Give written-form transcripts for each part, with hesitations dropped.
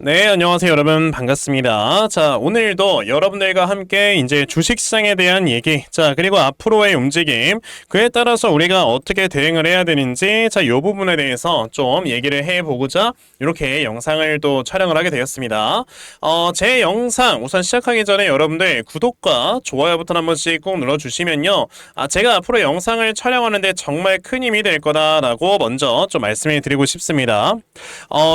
네, 안녕하세요, 여러분. 반갑습니다. 자, 오늘도 여러분들과 함께 이제 주식시장에 대한 얘기, 자, 그리고 앞으로의 움직임, 그에 따라서 우리가 어떻게 대응을 해야 되는지, 자, 요 부분에 대해서 좀 얘기를 해보고자 이렇게 영상을 또 촬영을 하게 되었습니다. 제 영상 우선 시작하기 전에 여러분들 구독과 좋아요 버튼 한 번씩 꼭 눌러주시면요. 제가 앞으로 영상을 촬영하는데 정말 큰 힘이 될 거다라고 먼저 좀 말씀을 드리고 싶습니다.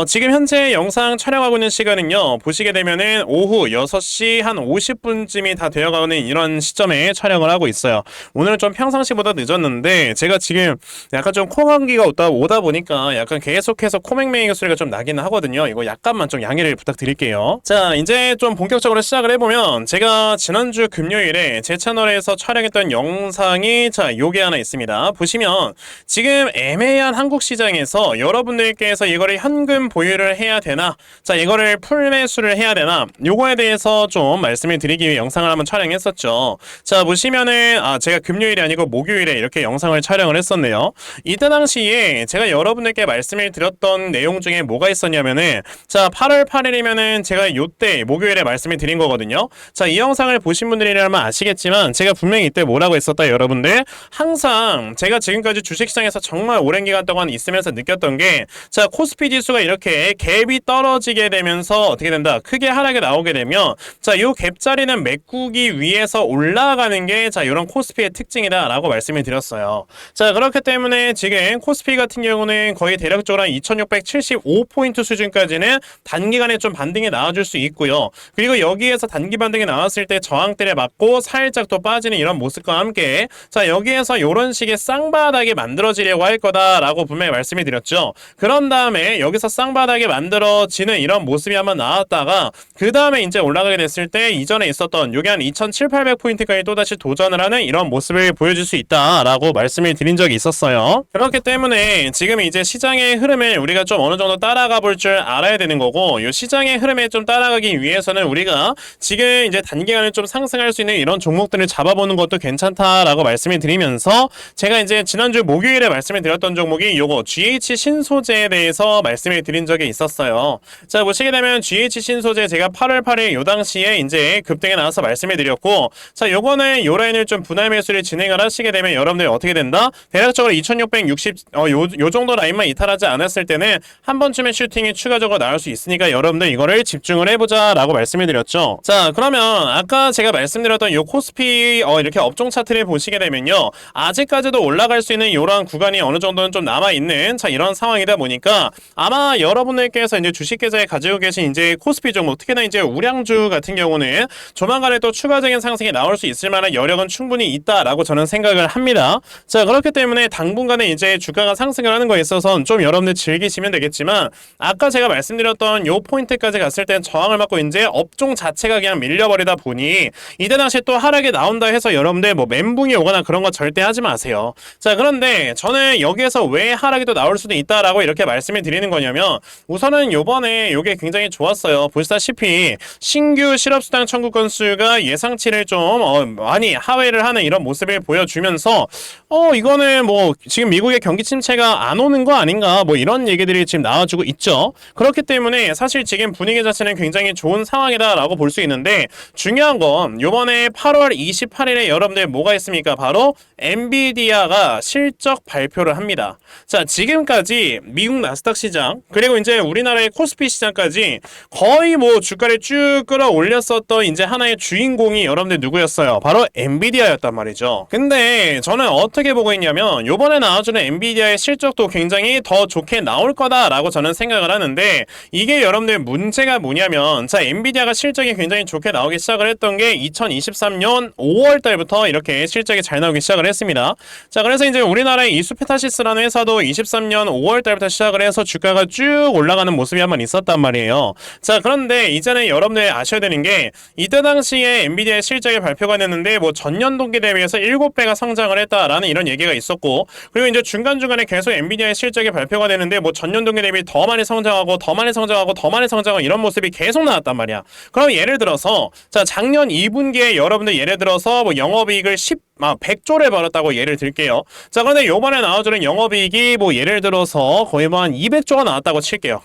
지금 현재 영상 촬영하고 있는 시간은요, 보시게 되면은 오후 6시 한 50분쯤이 다 되어가는 이런 시점에 촬영을 하고 있어요. 오늘은 좀 평상시보다 늦었는데 제가 지금 약간 좀 코감기가 오다 보니까 약간 계속해서 코맹맹이 소리가 좀 나기는 하거든요. 이거 약간만 좀 양해를 부탁드릴게요. 자, 이제 좀 본격적으로 시작을 해보면, 제가 지난주 금요일에 제 채널에서 촬영했던 영상이 요게 하나 있습니다. 보시면 지금 애매한 한국 시장에서 여러분들께서 이거를 현금 보유를 해야 되나, 자, 이거를 풀 매수를 해야 되나, 요거에 대해서 좀 말씀을 드리기 위해 영상을 한번 촬영했었죠. 자, 보시면은 제가 금요일이 아니고 목요일에 이렇게 영상을 촬영을 했었네요. 이때 당시에 제가 여러분들께 말씀을 드렸던 내용 중에 뭐가 있었냐면은, 자, 8월 8일이면은 제가 요때 목요일에 말씀을 드린 거거든요. 자, 이 영상을 보신 분들이라면 아시겠지만 제가 분명히 이때 뭐라고 했었다, 여러분들. 항상 제가 지금까지 주식시장에서 정말 오랜 기간 동안 있으면서 느꼈던 게, 자, 코스피 지수가 이렇게 갭이 떨어지게 되면서 어떻게 된다, 크게 하락이 나오게 되면, 자, 요 갭자리는 메꾸기 위해서 올라가는 게, 자, 요런 코스피의 특징이다 라고 말씀을 드렸어요. 자, 그렇기 때문에 지금 코스피 같은 경우는 거의 대략적으로 한 2675포인트 수준까지는 단기간에 좀 반등이 나와줄 수 있고요. 그리고 여기에서 단기 반등이 나왔을 때 저항대를 맞고 살짝 또 빠지는 이런 모습과 함께, 자, 여기에서 요런 식의 쌍바닥이 만들어지려고 할 거다라고 분명히 말씀을 드렸죠. 그런 다음에 여기서 쌍바닥이 만들어지는 이런 모습이 한번 나왔다가, 그 다음에 이제 올라가게 됐을 때 이전에 있었던 요게 한 2700~800포인트까지 또다시 도전을 하는 이런 모습을 보여줄 수 있다라고 말씀을 드린 적이 있었어요. 그렇기 때문에 지금 이제 시장의 흐름을 우리가 좀 어느 정도 따라가 볼 줄 알아야 되는 거고, 이 시장의 흐름에 좀 따라가기 위해서는 우리가 지금 이제 단기간에 좀 상승할 수 있는 이런 종목들을 잡아보는 것도 괜찮다라고 말씀을 드리면서, 제가 이제 지난주 목요일에 말씀을 드렸던 종목이 요거 GH 신소재에 대해서 말씀을 드린 적이 있었어요. 자, 보시게 되면 GH 신소재 제가 8월 8일 요 당시에 이제 급등에 나와서 말씀을 드렸고, 자, 요거는 요 라인을 좀 분할 매수를 진행을 하시게 되면 여러분들 어떻게 된다? 대략적으로 2660 요 정도 라인만 이탈하지 않았을 때는 한 번쯤의 슈팅이 추가적으로 나올 수 있으니까 여러분들 이거를 집중을 해보자 라고 말씀을 드렸죠. 자, 그러면 아까 제가 말씀드렸던 요 코스피 이렇게 업종 차트를 보시게 되면요, 아직까지도 올라갈 수 있는 이러한 구간이 어느 정도는 좀 남아있는, 자, 이런 상황이다 보니까 아마 여러분들께서 이제 주식 계좌에 가지고 계신 이제 코스피 종목, 특히나 이제 우량주 같은 경우는 조만간에 또 추가적인 상승이 나올 수 있을 만한 여력은 충분히 있다라고 저는 생각을 합니다. 자, 그렇기 때문에 당분간에 이제 주가가 상승을 하는 거에 있어서는 좀 여러분들 즐기시면 되겠지만, 아까 제가 말씀드렸던 요 포인트까지 갔을 땐 저항을 맞고 이제 업종 자체가 그냥 밀려버리다 보니 이때 당시 또 하락이 나온다 해서 여러분들 뭐 멘붕이 오거나 그런 거 절대 하지 마세요. 자, 그런데 저는 여기에서 왜 하락이 또 나올 수도 있다라고 이렇게 말씀을 드리는 거냐면, 우선은 요번에 요게 굉장히 좋았어요. 보시다시피 신규 실업수당 청구 건수가 예상치를 좀 많이 하회를 하는 이런 모습을 보여주면서 이거는 뭐 지금 미국의 경기 침체가 안 오는 거 아닌가, 뭐 이런 얘기들이 지금 나와주고 있죠. 그렇기 때문에 사실 지금 분위기 자체는 굉장히 좋은 상황이다라고 볼 수 있는데, 중요한 건 요번에 8월 28일에 여러분들 뭐가 있습니까? 바로 엔비디아가 실적 발표를 합니다. 자, 지금까지 미국 나스닥 시장, 그리고 이제 우리나라의 코스피 시장까지 거의 뭐 주가를 쭉 끌어올렸었던 이제 하나의 주인공이 여러분들 누구였어요? 바로 엔비디아였단 말이죠. 근데 저는 어떻게 보고 있냐면, 요번에 나와주는 엔비디아의 실적도 굉장히 더 좋게 나올 거다라고 저는 생각을 하는데, 이게 여러분들 문제가 뭐냐면, 자, 엔비디아가 실적이 굉장히 좋게 나오기 시작을 했던 게 2023년 5월 달부터 이렇게 실적이 잘 나오기 시작을 했습니다. 자, 그래서 이제 우리나라의 이수페타시스라는 회사도 23년 5월 달부터 시작을 해서 주가가 쭉 올라가는 모습이 한번 있었단 말이에요. 자, 그런데 이제는 여러분들 아셔야 되는 게, 이때 당시에 엔비디아의 실적이 발표가 됐는데 뭐 전년 동기 대비해서 7배가 성장을 했다라는 이런 얘기가 있었고, 그리고 이제 중간중간에 계속 엔비디아의 실적이 발표가 되는데 뭐 전년 동기 대비 더 많이 성장하고 더 많이 성장하고 더 많이 성장하고 이런 모습이 계속 나왔단 말이야. 그럼 예를 들어서, 자, 작년 2분기에 여러분들 예를 들어서 뭐 영업이익을 10 막 100조를 벌었다고 예를 들게요. 자, 그런데 요번에 나와주는 영업이익이 뭐 예를 들어서 거의 뭐 한 200조가 나왔다고 칠게요.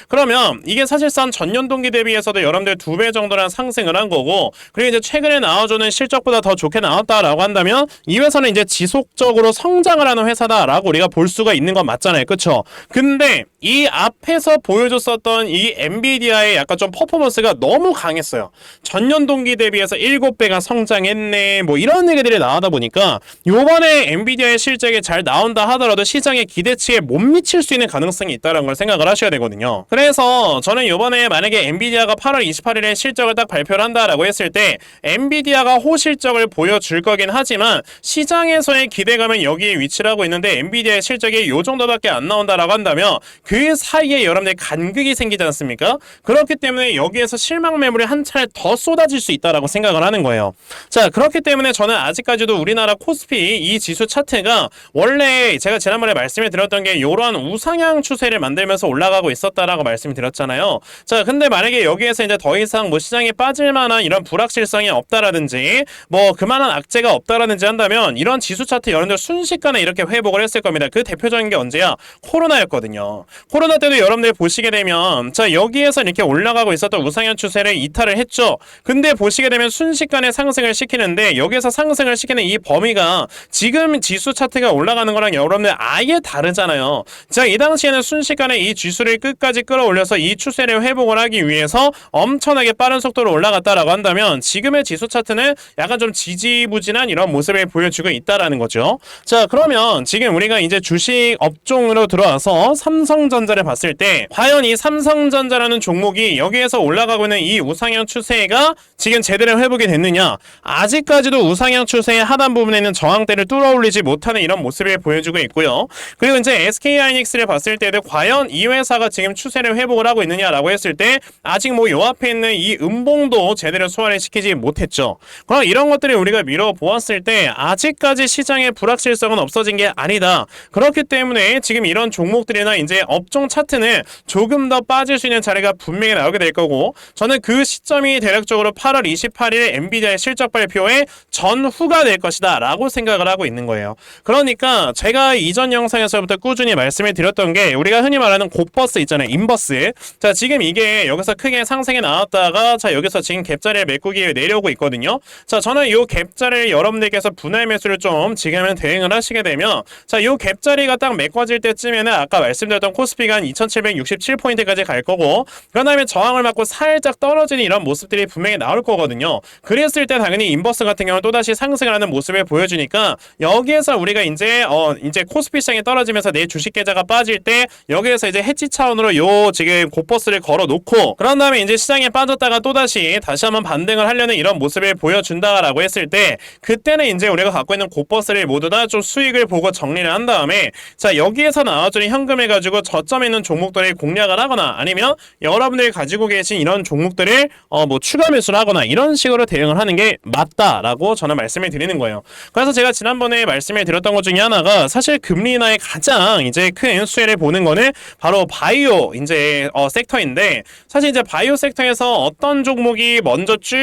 그러면 이게 사실상 전년 동기 대비해서도 여러분들 2배 정도나 상승을 한 거고, 그리고 이제 최근에 나와주는 실적보다 더 좋게 나왔다라고 한다면 이 회사는 이제 지속적으로 성장을 하는 회사다라고 우리가 볼 수가 있는 건 맞잖아요. 그쵸? 근데 이 앞에서 보여줬었던 이 엔비디아의 약간 좀 퍼포먼스가 너무 강했어요. 전년 동기 대비해서 7배가 성장했네 뭐 이런 얘기들이 나오다 보니까 요번에 엔비디아의 실적이 잘 나온다 하더라도 시장의 기대치에 못 미칠 수 있는 가능성이 있다는 걸 생각을 하셔야 되거든요. 그래서 저는 요번에 만약에 엔비디아가 8월 28일에 실적을 딱 발표를 한다라고 했을 때 엔비디아가 호실적을 보여줄 거긴 하지만 시장에서의 기대감은 여기에 위치를 하고 있는데 엔비디아의 실적이 요 정도밖에 안 나온다라고 한다면 그 사이에 여러분들 간극이 생기지 않습니까? 그렇기 때문에 여기에서 실망 매물이 한 차례 더 쏟아질 수 있다라고 생각을 하는 거예요. 자, 그렇기 때문에 저는 아직까지도 우리나라 코스피 이 지수 차트가 원래 제가 지난번에 말씀을 드렸던 게 이러한 우상향 추세를 만들면서 올라가고 있었다라고 말씀을 드렸잖아요. 자, 근데 만약에 여기에서 이제 더 이상 뭐 시장에 빠질 만한 이런 불확실성이 없다라든지 뭐 그만한 악재가 없다라든지 한다면 이런 지수 차트 여러분들 순식간에 이렇게 회복을 했을 겁니다. 그 대표적인 게 언제야? 코로나였거든요. 코로나 때도 여러분들 보시게 되면 자, 여기에서 이렇게 올라가고 있었던 우상향 추세를 이탈을 했죠. 근데 보시게 되면 순식간에 상승을 시키는데 여기에서 상승을 시키는 이 범위가 지금 지수 차트가 올라가는 거랑 여러분들 아예 다르잖아요. 자, 이 당시에는 순식간에 이 지수를 끝까지 끌어올려서 이 추세를 회복을 하기 위해서 엄청나게 빠른 속도로 올라갔다라고 한다면 지금의 지수 차트는 약간 좀 지지부진한 이런 모습을 보여주고 있다라는 거죠. 자, 그러면 지금 우리가 이제 주식 업종으로 들어와서 삼성전자를 봤을 때 과연 이 삼성전자라는 종목이 여기에서 올라가고 있는 이 우상향 추세가 지금 제대로 회복이 됐느냐? 아직까지도 우상향 추세의 하단 부분에는 저항대를 뚫어올리지 못하는 이런 모습을 보여주고 있고요. 그리고 이제 SK하이닉스를 봤을 때도 과연 이 회사가 지금 추세를 회복을 하고 있느냐라고 했을 때 아직 뭐 요 앞에 있는 이 음봉도 제대로 소화를 시키지 못했죠. 그럼 이런 것들을 우리가 미뤄보았을 때 아직까지 시장의 불확실성은 없어진 게 아니다. 그렇기 때문에 지금 이런 종목들이나 이제 업종 차트는 조금 더 빠질 수 있는 자리가 분명히 나오게 될 거고, 저는 그 시점이 대략적으로 8월 28일 엔비디아의 실적 발표의 전후가 될 것이다 라고 생각을 하고 있는 거예요. 그러니까 제가 이전 영상에서부터 꾸준히 말씀을 드렸던 게 우리가 흔히 말하는 곧버스 있잖아요. 인버스. 자, 지금 이게 여기서 크게 상승해 나왔다가 자, 여기서 지금 갭자리를 메꾸기 내려오고 있거든요. 자, 저는 이 갭자리를 여러분들께서 분할 매수를 좀 지금은 대응을 하시게 되면 자, 이 갭자리가 딱 메꿔질 때쯤에는 아까 말씀드렸던 코스피가 한 2767포인트까지 갈 거고, 그 다음에 저항을 맞고 살짝 떨어지는 이런 모습들이 분명히 나올 거거든요. 그랬을 때 당연히 인버스 같은 경우는 또다시 상승을 하는 모습을 보여주니까 여기에서 우리가 이제 코스피 시장이 떨어지면서 내 주식 계좌가 빠질 때 여기에서 이제 해치 차원으로 요 지금 곧버스를 걸어 놓고 그런 다음에 이제 시장에 빠졌다가 또다시 한번 반등을 하려는 이런 모습을 보여준다라고 했을 때 그때는 이제 우리가 갖고 있는 곧버스를 모두 다 좀 수익을 보고 정리를 한 다음에 자, 여기에서 나와주는 현금을 가지고 저점에 있는 종목들을 공략을 하거나 아니면 여러분들이 가지고 계신 이런 종목들을 뭐 추가 매수를 하거나 이런 식으로 대응을 하는 게 맞다라고 저는 말씀을 드리는 거예요. 그래서 제가 지난번에 말씀을 드렸던 것 중에 하나가 사실 금리 인하의 가장 이제 큰 수혜를 보는 거는 바로 바이오 이제 섹터인데, 사실 이제 바이오 섹터에서 어떤 종목이 먼저 쭉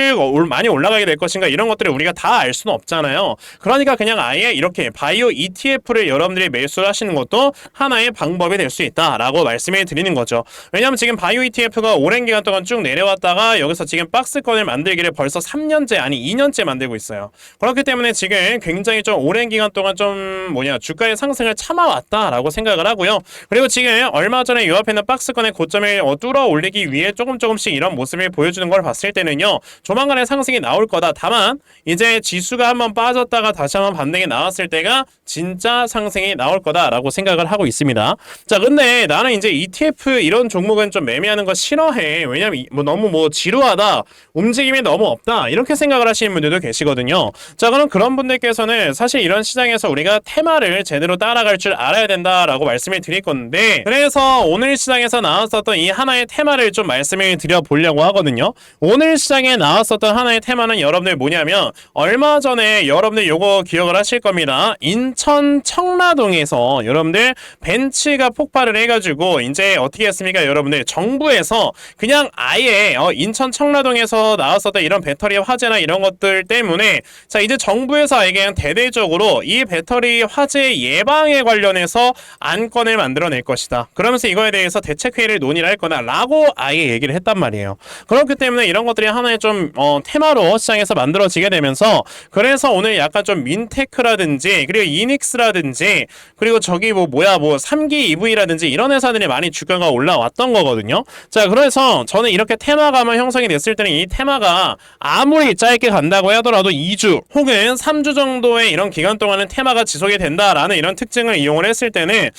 많이 올라가게 될 것인가 이런 것들을 우리가 다 알 수는 없잖아요. 그러니까 그냥 아예 이렇게 바이오 ETF를 여러분들이 매수를 하시는 것도 하나의 방법이 될 수 있다라고 말씀을 드리는 거죠. 왜냐하면 지금 바이오 ETF가 오랜 기간 동안 쭉 내려왔다가 여기서 지금 박스권을 만들기를 벌써 3년째 아니 2년째 만들고 있어요. 그렇기 때문에 지금 굉장히 좀 오랜 기간 동안 좀 주가의 상승을 참아왔다라고 생각을 하고요. 그리고 지금 얼마 전에 요 앞에 있는 박스권의 고점을 뚫어 올리기 위해 조금씩 이런 모습을 보여주는 걸 봤을 때는요, 조만간에 상승이 나올 거다. 다만 이제 지수가 한번 빠졌다가 다시 한번 반등이 나왔을 때가 진짜 상승이 나올 거다라고 생각을 하고 있습니다. 자, 근데 나는 이제 ETF 이런 종목은 좀 매매하는 거 싫어해. 왜냐면 너무 지루하다, 움직임이 너무 없다 이렇게 생각을 하시는 분들도 계시거든요. 자, 그럼 그런 분들께서는 사실 이런 시장에서 우리가 테마를 제대로 따라갈 줄 알아야 된다라고 말씀을 드릴 건데, 그래서 오늘 시장에서 나왔었던 이 하나의 테마를 좀 말씀을 드려보려고 하거든요. 오늘 시장에 나왔었던 하나의 테마는 여러분들 뭐냐면 얼마 전에 여러분들 요거 기억을 하실 겁니다. 인천 청라동에서 여러분들 벤츠가 폭발을 해가지고 이제 어떻게 했습니까? 여러분들 정부에서 그냥 아예 인천 청라동에서 나왔었던 이런 배터리 화재나 이런 것들 때문에 자, 이제 이제 정부에서 아예 그냥 대대적으로 이 배터리 화재 예방에 관련해서 안건을 만들어낼 것이다. 그러면서 이거에 대해서 대책회의를 논의를 할 거다 라고 아예 얘기를 했단 말이에요. 그렇기 때문에 이런 것들이 하나의 좀 테마로 시장에서 만들어지게 되면서, 그래서 오늘 약간 좀 민테크라든지 그리고 이닉스라든지 그리고 저기 뭐 3기 EV라든지 이런 회사들이 많이 주가가 올라왔던 거거든요. 자, 그래서 저는 이렇게 테마가 한번 형성이 됐을 때는 이 테마가 아무리 짧게 간다고 하더라도 2주 혹은 3주 정도의 이런 기간 동안은 테마가 지속이 된다라는 이런 특징을 이용을 했을 때는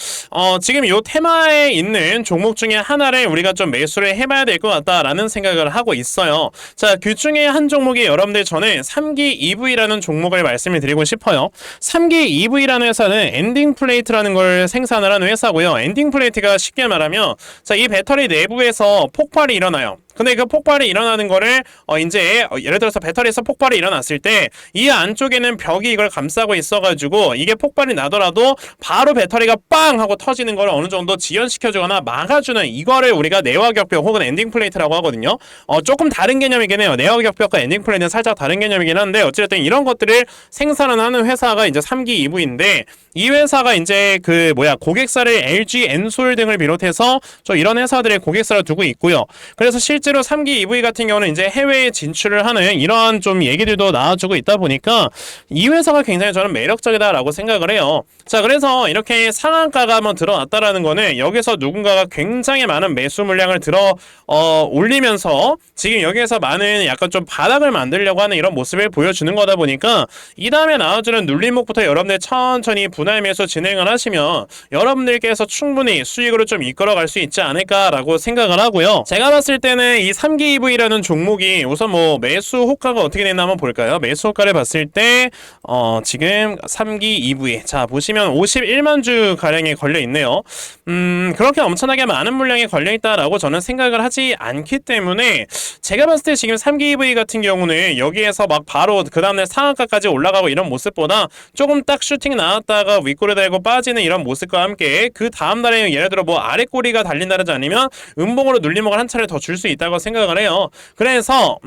지금 이 테마에 있는 종목 중에 하나를 우리가 좀 매수를 해봐야 될 것 같다라는 생각을 하고 있어요. 자, 그 중에 한 종목이 여러분들 저는 3기 EV라는 종목을 말씀을 드리고 싶어요. 3기 EV라는 회사는 엔딩 플레이트라는 걸 생산을 하는 회사고요. 엔딩 플레이트가 쉽게 말하면, 자, 이 배터리 내부에서 폭발이 일어나요. 근데 그 폭발이 일어나는 거를 이제 예를 들어서 배터리에서 폭발이 일어났을 때 이 안쪽에는 벽이 이걸 감싸고 있어가지고 이게 폭발이 나더라도 바로 배터리가 빵 하고 터지는 걸 어느 정도 지연시켜주거나 막아주는, 이거를 우리가 내화격벽 혹은 엔딩 플레이트라고 하거든요. 조금 다른 개념이긴 해요. 내화격벽과 엔딩 플레이트는 살짝 다른 개념이긴 한데, 어쨌든 이런 것들을 생산을 하는 회사가 이제 3기 EV인데, 이 회사가 이제 고객사를 LG, 엔솔 등을 비롯해서 이런 회사들의 고객사를 두고 있고요. 그래서 실제로 3기 EV 같은 경우는 이제 해외에 진출을 하는 이러한 좀 얘기들도 나와주고 있다 보니까 이 회사가 굉장히 저는 매력적이다라고 생각을 해요. 자, 그래서 이렇게 상한가가 한번 들어왔다라는 거는 여기서 누군가가 굉장히 많은 매수 물량을 올리면서 지금 여기에서 많은 약간 좀 바닥을 만들려고 하는 이런 모습을 보여주는 거다 보니까, 이 다음에 나와주는 눌림목부터 여러분들 천천히 분할 매수 진행을 하시면 여러분들께서 충분히 수익으로 좀 이끌어갈 수 있지 않을까라고 생각을 하고요. 제가 봤을 때는 이 3기 EV라는 종목이 우선 매수 호가가 어떻게 됐나 한번 볼까요? 매수 호가를 봤을 때 지금 3기 EV, 자 보시면 51만 주 가량에 걸려 있네요. 그렇게 엄청나게 많은 물량이 걸려 있다라고 저는 생각을 하지 않기 때문에, 제가 봤을 때 지금 3기 EV 같은 경우는 여기에서 막 바로 그 다음날 상한가까지 올라가고 이런 모습보다 조금 딱 슈팅 나왔다가 윗꼬리 달고 빠지는 이런 모습과 함께 그 다음날에 예를 들어 아래 꼬리가 달린다든지 아니면 음봉으로 눌림목을 한 차례 더 줄 수 있다고 생각을 해요. 그래서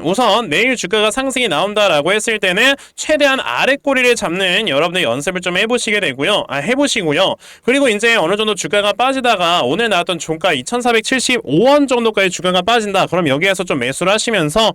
우선 내일 주가가 상승이 나온다라고 했을 때는 최대한 아래 꼬리를 잡는 여러분들 연습을 좀 해보시게 되고요. 해보시고요. 그리고 이제 어느 정도 주가가 빠지다가 오늘 나왔던 종가 2,475원 정도까지 주가가 빠진다. 그럼 여기에서 좀 매수를 하시면서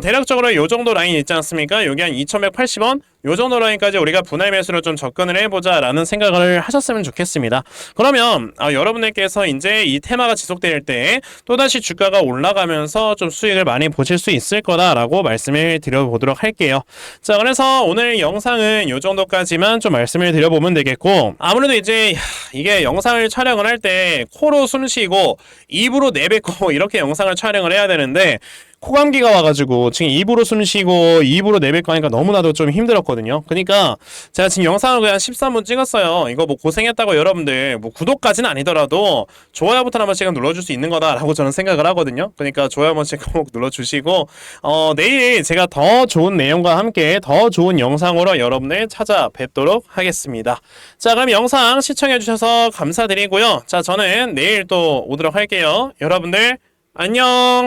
대략적으로 요 정도 라인 있지 않습니까? 여기 한 2,180원 요 정도 라인까지 우리가 분할 매수로 좀 접근을 해보자 라는 생각을 하셨으면 좋겠습니다. 그러면 여러분들께서 이제 이 테마가 지속될 때 또다시 주가가 올라가면서 좀 수익을 많이 보실 수 있을 거다라고 말씀을 드려보도록 할게요. 자, 그래서 오늘 영상은 요 정도까지만 좀 말씀을 드려보면 되겠고, 아무래도 이제 이게 영상을 촬영을 할 때 코로 숨 쉬고 입으로 내뱉고 이렇게 영상을 촬영을 해야 되는데, 코감기가 와가지고 지금 입으로 숨 쉬고 입으로 내뱉고 하니까 너무나도 좀 힘들었거든요. 그러니까 제가 지금 영상을 그냥 13분 찍었어요. 이거 고생했다고 여러분들 구독까지는 아니더라도 좋아요부터 한 번씩 눌러줄 수 있는 거다라고 저는 생각을 하거든요. 그러니까 좋아요 한 번씩 꼭 눌러주시고, 내일 제가 더 좋은 내용과 함께 더 좋은 영상으로 여러분들 찾아뵙도록 하겠습니다. 자, 그럼 영상 시청해주셔서 감사드리고요. 자, 저는 내일 또 오도록 할게요. 여러분들 안녕.